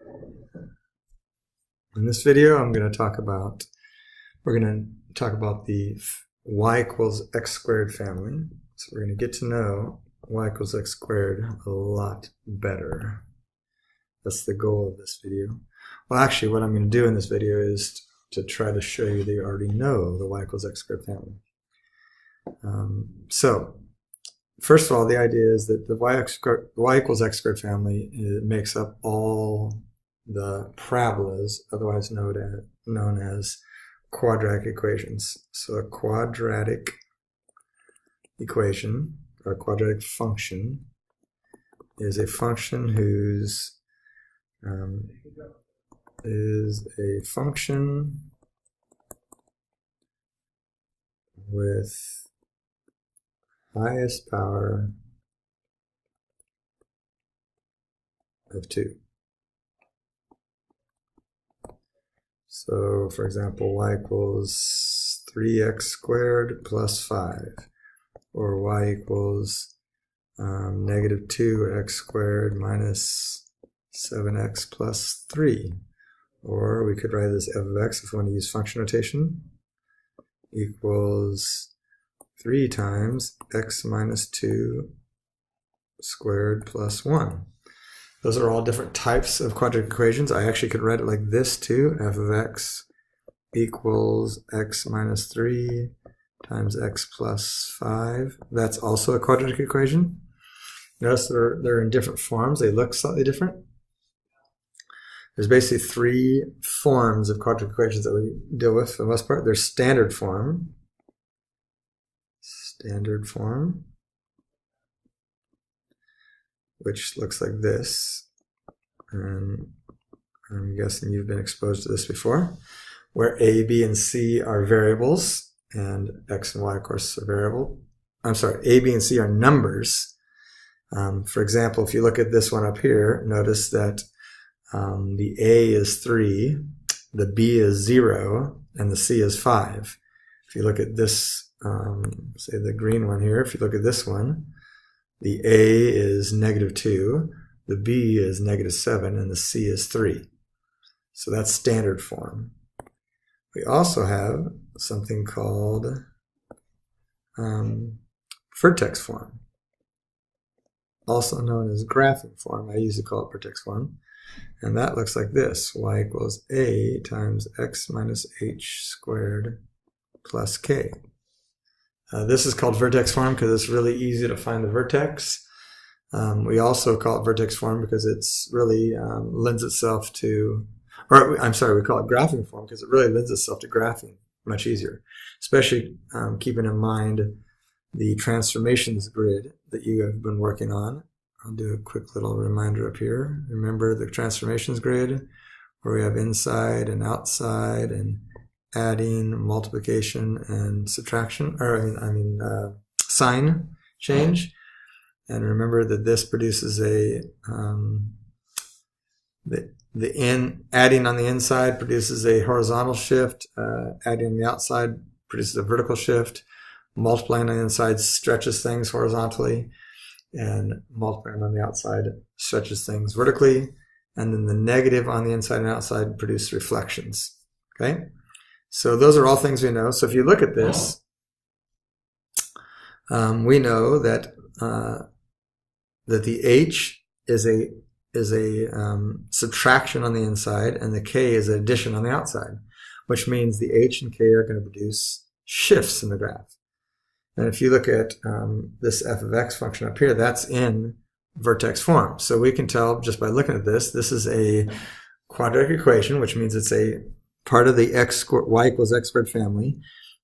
In this video, we're going to talk about the y equals x squared family. So we're going to get to know y equals x squared a lot better. That's the goal of this video. Well, actually, what I'm going to do in this video is to try to show you that you already know the y equals x squared family. So, first of all, the idea is that the y equals x squared family makes up all the parabolas, otherwise known as quadratic equations. So a quadratic equation, or a quadratic function, is a function whose with highest power of 2. So, for example, y equals 3x squared plus 5, or y equals negative 2x squared minus 7x plus 3. Or we could write this f of x, if we want to use function notation, equals 3 times x minus 2 squared plus 1. Those are all different types of quadratic equations. I actually could write it like this too. F of x equals x minus 3 times x plus 5. That's also a quadratic equation. Notice they're in different forms. They look slightly different. There's basically 3 forms of quadratic equations that we deal with for the most part. There's standard form, which looks like this, and I'm guessing you've been exposed to this before, where a, b, and c are variables, and x and y, of course, are variable. I'm sorry, a, b, and c are numbers. For example, if you look at this one up here, notice that the a is 3, the b is 0, and the c is 5. If you look at this, say the green one here, if you look at this one, the a is negative 2, the b is negative 7, and the c is 3. So that's standard form. We also have something called vertex form, also known as graphing form. I usually call it vertex form. And that looks like this: y equals a times x minus h squared plus k. This is called vertex form because it's really easy to find the vertex. We also call it vertex form because it's really lends itself to, or I'm sorry, we call it graphing form because it really lends itself to graphing much easier, especially keeping in mind the transformations grid that you have been working on. I'll do a quick little reminder up here. Remember the transformations grid where we have inside and outside and adding, multiplication, and subtraction, or sign change. And remember that this produces a adding on the inside produces a horizontal shift, adding on the outside produces a vertical shift, multiplying on the inside stretches things horizontally, and multiplying on the outside stretches things vertically, and then the negative on the inside and outside produce reflections. Okay? So those are all things we know. So if you look at this, we know that that the h is a subtraction on the inside, and the k is an addition on the outside, which means the h and k are going to produce shifts in the graph. And if you look at this f of x function up here, that's in vertex form. So we can tell just by looking at this, this is a quadratic equation, which means it's a part of the y equals x squared family,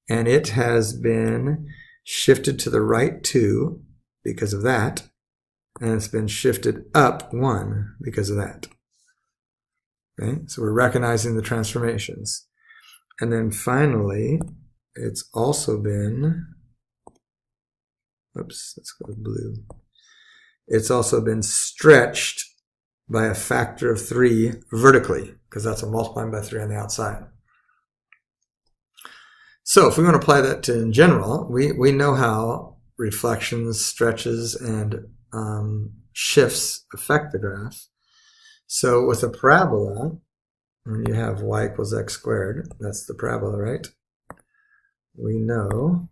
and it has been shifted to the right 2 because of that, and it's been shifted up 1 because of that. Okay, so we're recognizing the transformations. And then finally, it's also been, oops, let's go with blue. It's also been stretched by a factor of 3 vertically, because that's a multiplying by 3 on the outside. So if we want to apply that to in general, we know how reflections, stretches, and shifts affect the graph. So with a parabola, when you have y equals x squared, that's the parabola, right? We know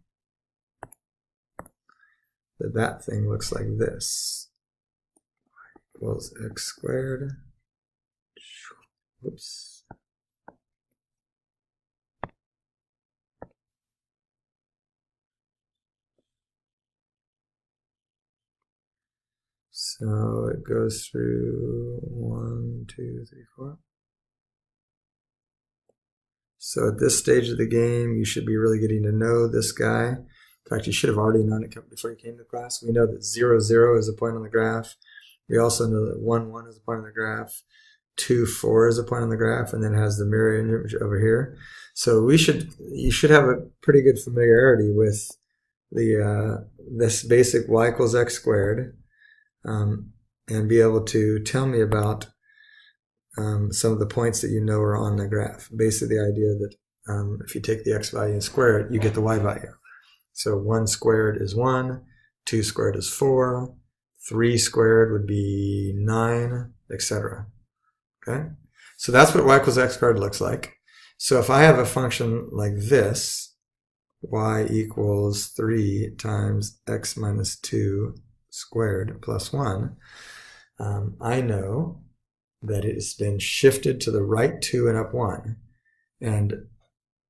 that that thing looks like this. Y equals x squared. Oops. So it goes through 1, 2, 3, 4. So at this stage of the game, you should be really getting to know this guy. In fact, you should have already known it before you came to class. We know that 0, 0 is a point on the graph. We also know that 1, 1 is a point on the graph. 2, 4 is a point on the graph, and then it has the mirror image over here. So you should have a pretty good familiarity with the this basic y equals x squared, and be able to tell me about some of the points that you know are on the graph. Basically the idea that if you take the x value and square it, you get the y value. So 1 squared is 1, 2 squared is 4, 3 squared would be 9, etc. Okay? So that's what y equals x squared looks like. So if I have a function like this, y equals 3 times x minus 2 squared plus 1, I know that it's been shifted to the right 2 and up 1. And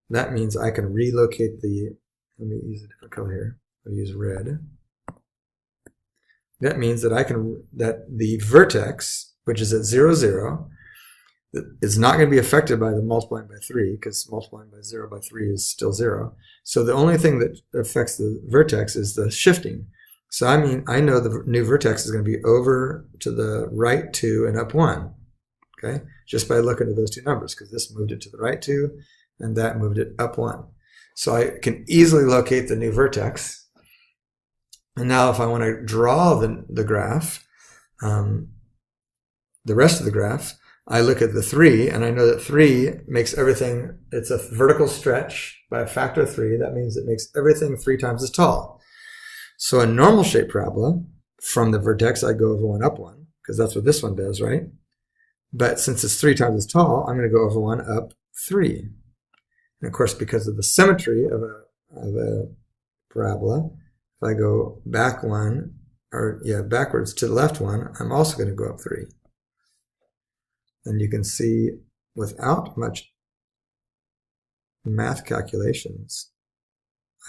that means I can relocate the, let me use a different color here. I'll use red. That means that that the vertex, which is at 0, 0, is not going to be affected by the multiplying by 3, because multiplying by 0 by 3 is still 0. So the only thing that affects the vertex is the shifting. So I know the new vertex is going to be over to the right 2 and up 1. Okay, just by looking at those two numbers, because this moved it to the right 2 and that moved it up 1. So I can easily locate the new vertex. And now if I want to draw the graph, the rest of the graph, I look at the 3, and I know that 3 makes everything, it's a vertical stretch by a factor of 3. That means it makes everything 3 times as tall. So a normal shaped parabola, from the vertex, I go over 1 up 1, because that's what this one does, right? But since it's 3 times as tall, I'm going to go over 1 up 3. And of course, because of the symmetry of a parabola, if I go back 1, or backwards to the left 1, I'm also going to go up 3. And you can see, without much math calculations,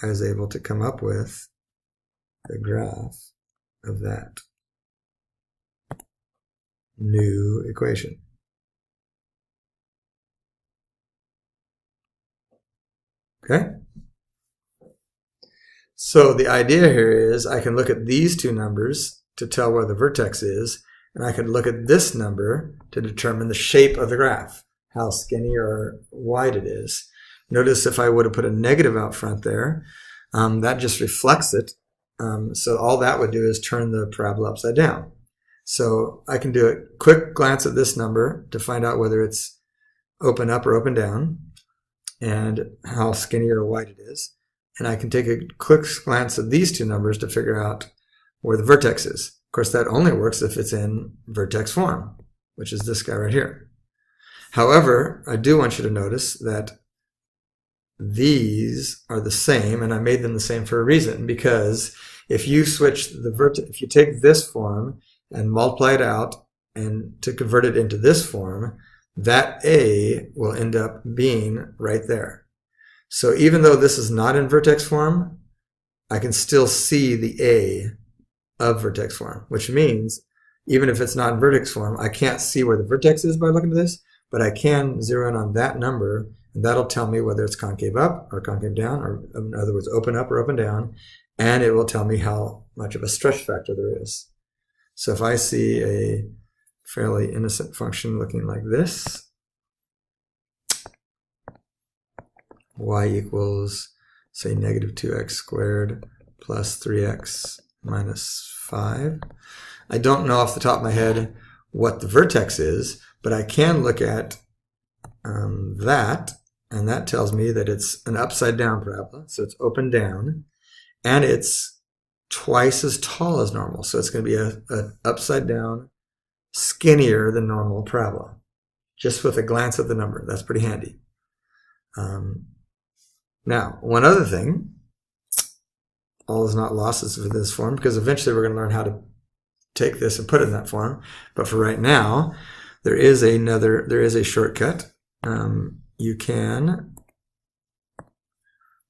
I was able to come up with the graph of that new equation. Okay? So the idea here is I can look at these two numbers to tell where the vertex is, and I can look at this number to determine the shape of the graph, how skinny or wide it is. Notice if I would have put a negative out front there, that just reflects it. So all that would do is turn the parabola upside down. So I can do a quick glance at this number to find out whether it's open up or open down, and how skinny or wide it is. And I can take a quick glance at these two numbers to figure out where the vertex is. Of course, that only works if it's in vertex form, which is this guy right here. However, I do want you to notice that these are the same, and I made them the same for a reason, because if you switch if you take this form and multiply it out and to convert it into this form, that A will end up being right there. So even though this is not in vertex form, I can still see the A of vertex form, which means even if it's not in vertex form, I can't see where the vertex is by looking at this, but I can zero in on that number, and that'll tell me whether it's concave up or concave down, or in other words, open up or open down, and it will tell me how much of a stretch factor there is. So if I see a fairly innocent function looking like this, y equals, say, negative 2x squared plus 3x minus 5. I don't know off the top of my head what the vertex is, but I can look at that, and that tells me that it's an upside down parabola, so it's open down, and it's twice as tall as normal. So it's going to be an upside down skinnier than normal parabola, just with a glance at the number. That's pretty handy. Now, one other thing, all is not lost for this form, because eventually we're going to learn how to take this and put it in that form. But for right now, there is a shortcut.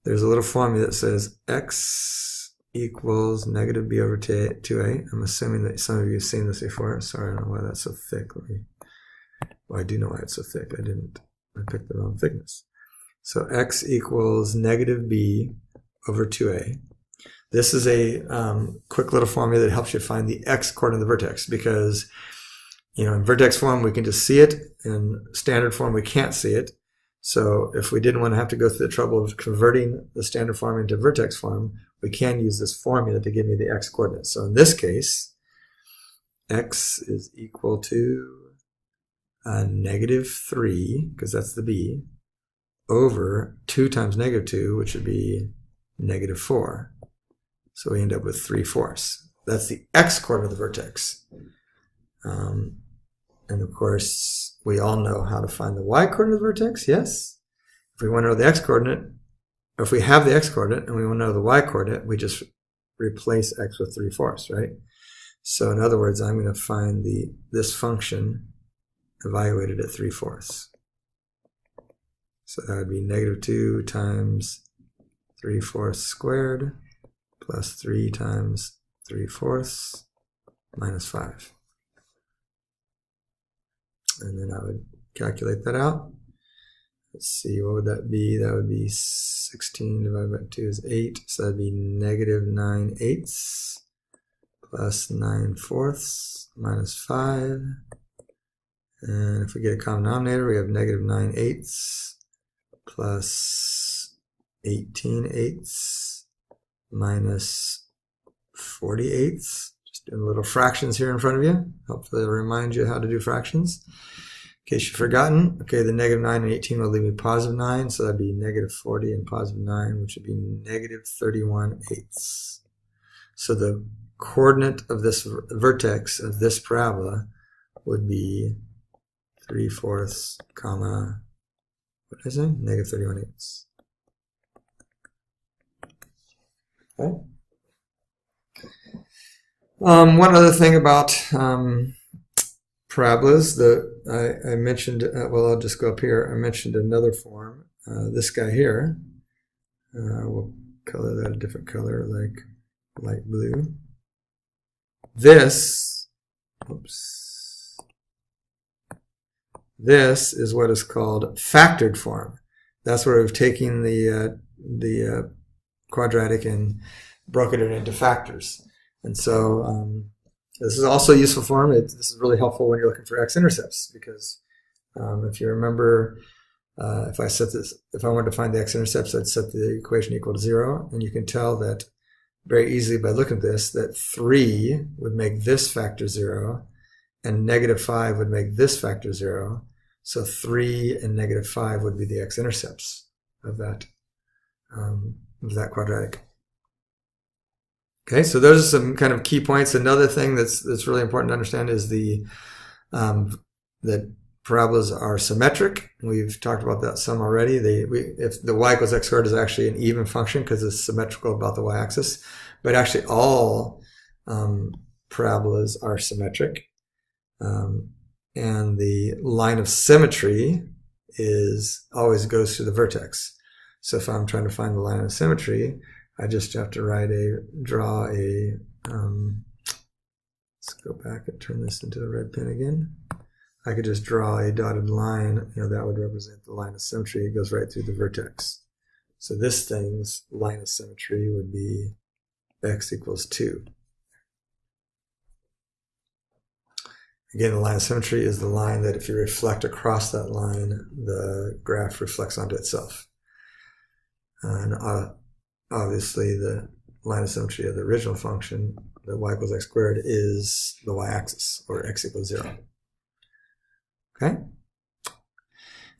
There's a little formula that says x equals negative b over 2a. I'm assuming that some of you have seen this before. Sorry, I don't know why that's so thick. Well, I do know why it's so thick. I picked the wrong thickness. So x equals negative b over 2a. This is a quick little formula that helps you find the x coordinate of the vertex, because in vertex form we can just see it. In standard form we can't see it. So if we didn't want to have to go through the trouble of converting the standard form into vertex form, we can use this formula to give me the x coordinates. So in this case, x is equal to negative 3, because that's the b, over 2 times negative 2, which would be negative 4. So we end up with 3/4. That's the x coordinate of the vertex. And of course, we all know how to find the y coordinate of the vertex, yes? If we want to know the x coordinate, or if we have the x coordinate and we want to know the y coordinate, we just replace x with 3/4, right? So in other words, I'm going to find this function evaluated at 3/4. So that would be negative 2 times 3/4 squared plus 3 times 3/4 minus 5. And then I would calculate that out. Let's see, what would that be? That would be 16 divided by 2 is 8. So that would be negative 9/8 plus 9/4 minus 5. And if we get a common denominator, we have negative 9/8 plus 18/8 minus 40/8. Just doing little fractions here in front of you. Hopefully it'll remind you how to do fractions. In case you've forgotten, okay, the negative 9 and 18 will leave me positive 9, so that'd be negative 40 and positive 9, which would be negative 31/8. So the coordinate of this vertex of this parabola would be 3/4, comma, what did I say? Negative 31/8. Okay. One other thing about parabolas that I mentioned, well, I'll just go up here. I mentioned another form, this guy here. We'll color that a different color, like light blue. This is what is called factored form. That's where we've taken the quadratic and broken it into factors. And so this is also a useful form. This is really helpful when you're looking for x-intercepts, because if you remember, if I wanted to find the x-intercepts, I'd set the equation equal to 0, and you can tell that very easily by looking at this, that 3 would make this factor 0, and negative 5 would make this factor 0. So 3 and negative 5 would be the x-intercepts of that quadratic. Okay, so those are some kind of key points. Another thing that's really important to understand is that parabolas are symmetric. We've talked about that some already. If the y equals x squared is actually an even function because it's symmetrical about the y-axis, but actually all parabolas are symmetric. And the line of symmetry always goes through the vertex. So if I'm trying to find the line of symmetry, I just have to draw a, let's go back and turn this into a red pen again. I could just draw a dotted line, that would represent the line of symmetry. It goes right through the vertex. So this thing's line of symmetry would be x equals 2. Again, the line of symmetry is the line that if you reflect across that line, the graph reflects onto itself. And obviously, the line of symmetry of the original function, the y equals x squared, is the y-axis, or x equals 0. Okay?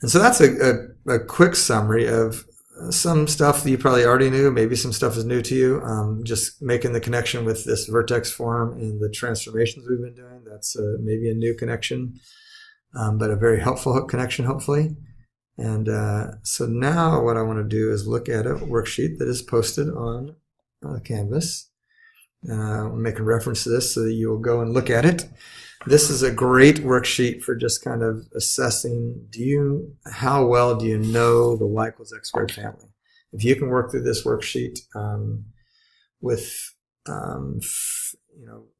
And so that's a quick summary of some stuff that you probably already knew. Maybe some stuff is new to you. Just making the connection with this vertex form and the transformations we've been doing. That's maybe a new connection, but a very helpful connection, hopefully. And so now what I want to do is look at a worksheet that is posted on Canvas. I'm making reference to this so that you will go and look at it. This is a great worksheet for just kind of assessing, how well do you know the y equals x squared family? If you can work through this worksheet with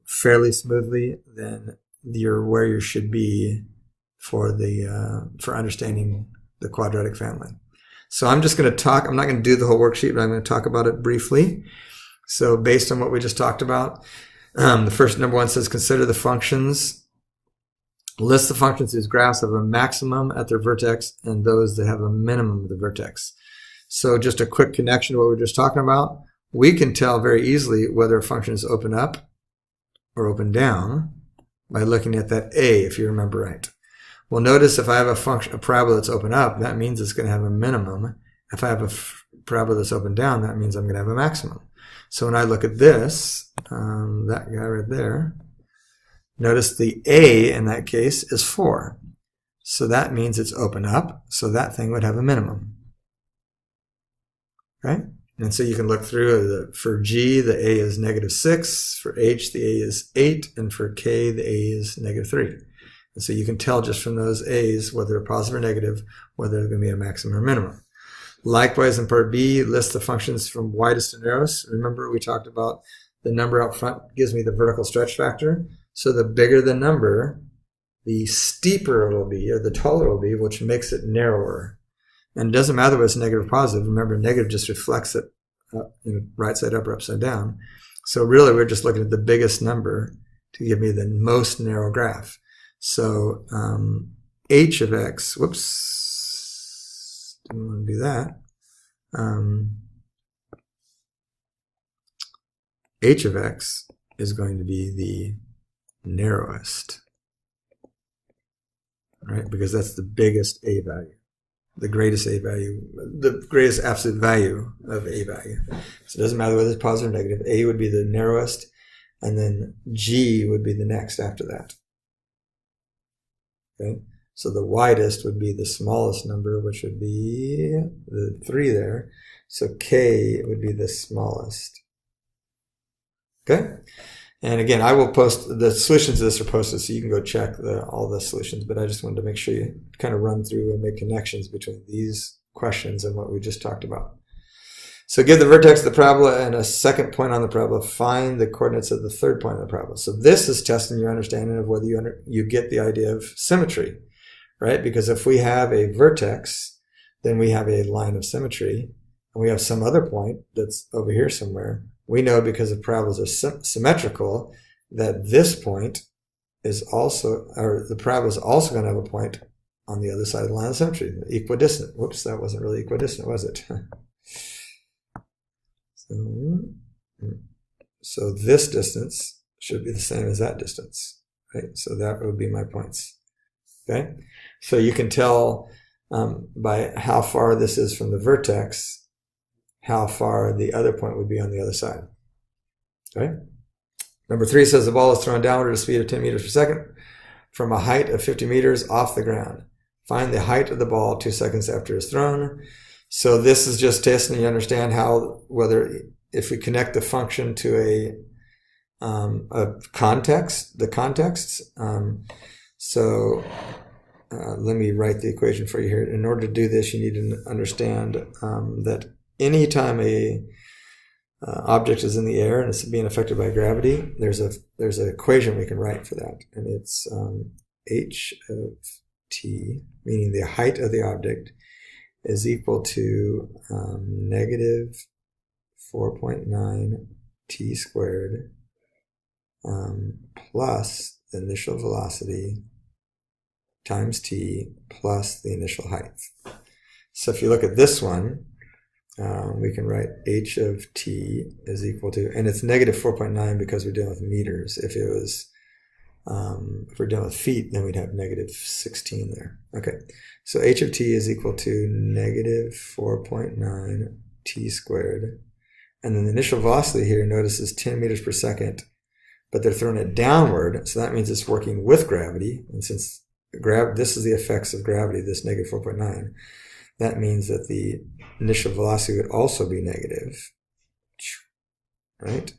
fairly smoothly, then you're where you should be for understanding the quadratic family. So I'm just going to talk. I'm not going to do the whole worksheet, but I'm going to talk about it briefly. So based on what we just talked about, the first number one says consider the functions. List the functions whose graphs have a maximum at their vertex and those that have a minimum of the vertex. So just a quick connection to what we were just talking about. We can tell very easily whether a function is open up or open down by looking at that a, if you remember right. Well, notice if I have a parabola that's open up, that means it's going to have a minimum. If I have a parabola that's open down, that means I'm going to have a maximum. So when I look at this, that guy right there, notice the a in that case is 4. So that means it's open up, so that thing would have a minimum. Okay? And so you can look through, for G, the a is -6, for H, the a is 8, and for K, the a is -3. And so you can tell just from those a's, whether they're positive or negative, whether they're going to be a maximum or minimum. Likewise, in part B, list the functions from widest to narrowest. Remember, we talked about the number out front gives me the vertical stretch factor. So the bigger the number, the steeper it will be, or the taller it will be, which makes it narrower. And it doesn't matter whether it's negative or positive. Remember, negative just reflects it right side up or upside down. So really, we're just looking at the biggest number to give me the most narrow graph. So h of x, whoops, didn't want to do that. H of x is going to be the narrowest, right? Because that's the biggest a value, the greatest a value, the greatest absolute value of a value. So it doesn't matter whether it's positive or negative. A would be the narrowest, and then G would be the next after that. Okay, so the widest would be the smallest number, which would be the 3 there. So K would be the smallest. Okay, and again, I will post the solutions to this are posted, so you can go check all the solutions. But I just wanted to make sure you kind of run through and make connections between these questions and what we just talked about. So give the vertex of the parabola and a second point on the parabola. Find the coordinates of the third point of the parabola. So this is testing your understanding of whether you get the idea of symmetry, right? Because if we have a vertex, then we have a line of symmetry, and we have some other point that's over here somewhere. We know because the parabolas are symmetrical that this point is also, or the parabola is also going to have a point on the other side of the line of symmetry, equidistant. Whoops, that wasn't really equidistant, was it? So this distance should be the same as that distance, right? So that would be my points. Okay, so you can tell by how far this is from the vertex, how far the other point would be on the other side. Okay. Number 3 says the ball is thrown downward at a speed of 10 meters per second from a height of 50 meters off the ground. Find the height of the ball 2 seconds after it's thrown. So this is just testing you understand whether if we connect the function to a context, the contexts. Let me write the equation for you here. In order to do this, you need to understand that anytime a object is in the air and it's being affected by gravity, there's an equation we can write for that, and it's h of t, meaning the height of the object, is equal to negative 4.9 t squared plus the initial velocity times t plus the initial height. So if you look at this one, we can write h of t is equal to, and it's negative 4.9 because we're dealing with meters. If it was If we're done with feet, then we'd have negative 16 there. Okay, so h of t is equal to negative 4.9 t squared. And then the initial velocity here, notice, is 10 meters per second, but they're throwing it downward, so that means it's working with gravity. And since this is the effects of gravity, this negative 4.9, that means that the initial velocity would also be negative, right?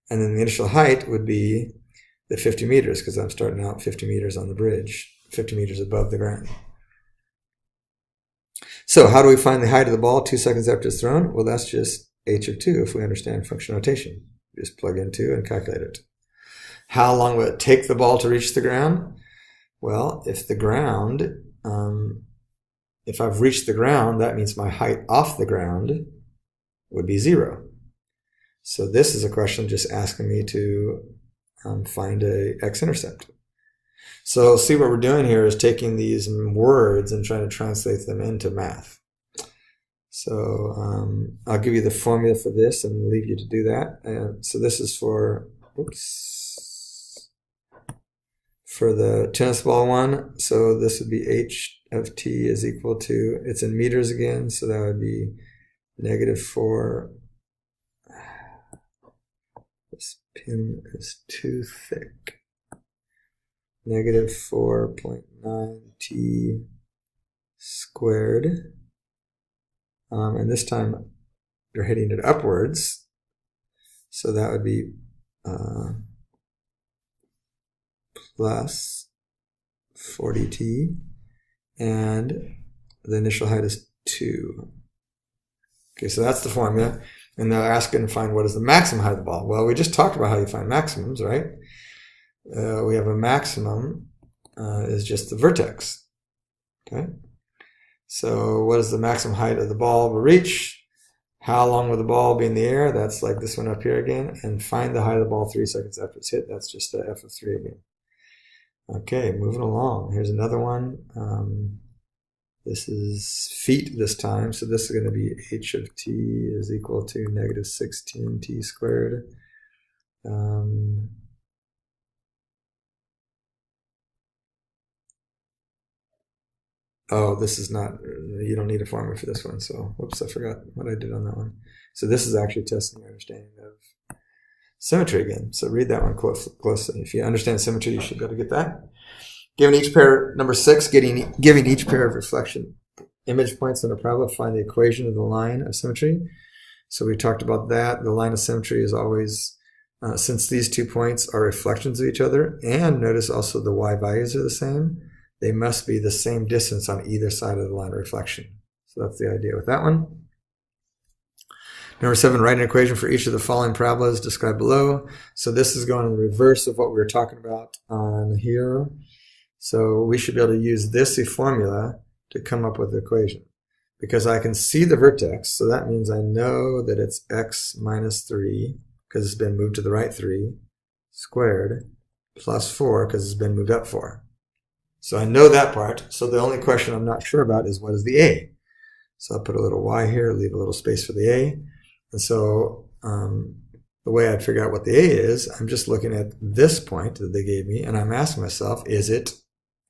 And then the initial height would be the 50 meters, because I'm starting out 50 meters on the bridge, 50 meters above the ground. So how do we find the height of the ball 2 seconds after it's thrown? Well, that's just h of 2 if we understand function notation. Just plug in 2 and calculate it. How long will it take the ball to reach the ground? Well, if the ground, if I've reached the ground, that means my height off the ground would be 0. So this is a question just asking me to find a x-intercept. So see, what we're doing here is taking these words and trying to translate them into math. So I'll give you the formula for this and leave you to do that. So this is for, for the tennis ball one. So this would be h of t is equal to, it's in meters again, so that would be negative 4. This pin is too thick. Negative 4.9 t squared. And this time you're hitting it upwards. So that would be plus 40t. And the initial height is 2. Okay, so that's the formula. And they're asking to find what is the maximum height of the ball. Well, we just talked about how you find maximums, right? We have a maximum is just the vertex. Okay. So what is the maximum height of the ball will reach? How long will the ball be in the air? That's like this one up here again. And find the height of the ball 3 seconds after it's hit. That's just the f of 3 again. Okay, moving along. Here's another one. This is feet this time. So this is going to be h of t is equal to negative 16t squared. Oh, this is not, you don't need a formula for this one. So, whoops, I forgot what I did on that one. So this is actually testing your understanding of symmetry again. So read that one closely. If you understand symmetry, you should be able to get that. Given each pair, number 6, giving each pair of reflection image points on a parabola, find the equation of the line of symmetry. So we talked about that. The line of symmetry is always, since these 2 points are reflections of each other, and notice also the y values are the same, they must be the same distance on either side of the line of reflection. So that's the idea with that one. Number 7, write an equation for each of the following parabolas described below. So this is going in the reverse of what we were talking about on here. So we should be able to use this formula to come up with the equation. Because I can see the vertex, so that means I know that it's x minus 3, because it's been moved to the right 3, squared, plus 4, because it's been moved up 4. So I know that part. So the only question I'm not sure about is what is the a? So I'll put a little y here, leave a little space for the a. And so the way I'd figure out what the a is, I'm just looking at this point that they gave me, and I'm asking myself, is it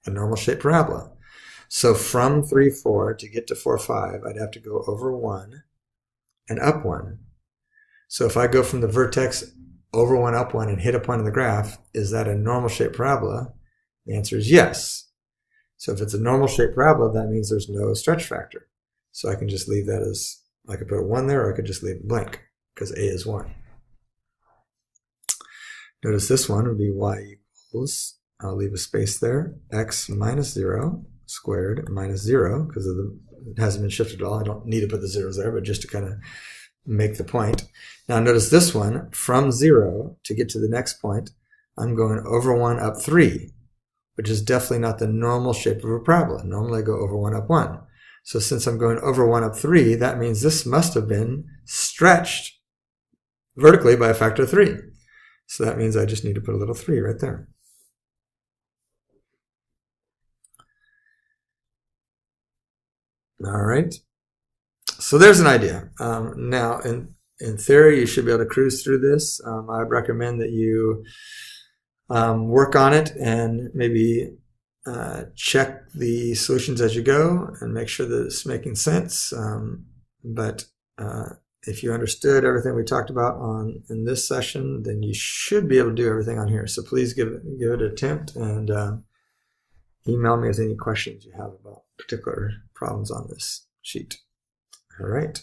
a normal shaped parabola? So from 3, 4 to get to 4, 5, I'd have to go over 1 and up 1. So if I go from the vertex over 1, up 1, and hit a point in the graph, is that a normal shaped parabola? The answer is yes. So if it's a normal shaped parabola, that means there's no stretch factor. So I can just leave that as, I could put a 1 there, or I could just leave it blank, because a is 1. Notice this one would be y equals, I'll leave a space there, x minus 0 squared minus 0, because it hasn't been shifted at all. I don't need to put the zeros there, but just to kind of make the point. Now notice this one, from 0 to get to the next point, I'm going over 1 up 3, which is definitely not the normal shape of a parabola. Normally I go over 1 up 1. So since I'm going over 1 up 3, that means this must have been stretched vertically by a factor of 3. So that means I just need to put a little 3 right there. All right. So there's an idea. Now, in theory, you should be able to cruise through this. I'd recommend that you Work on it and maybe check the solutions as you go and make sure that it's making sense. But if you understood everything we talked about in this session, then you should be able to do everything on here. So please give it an attempt and email me with any questions you have about particular problems on this sheet. All right.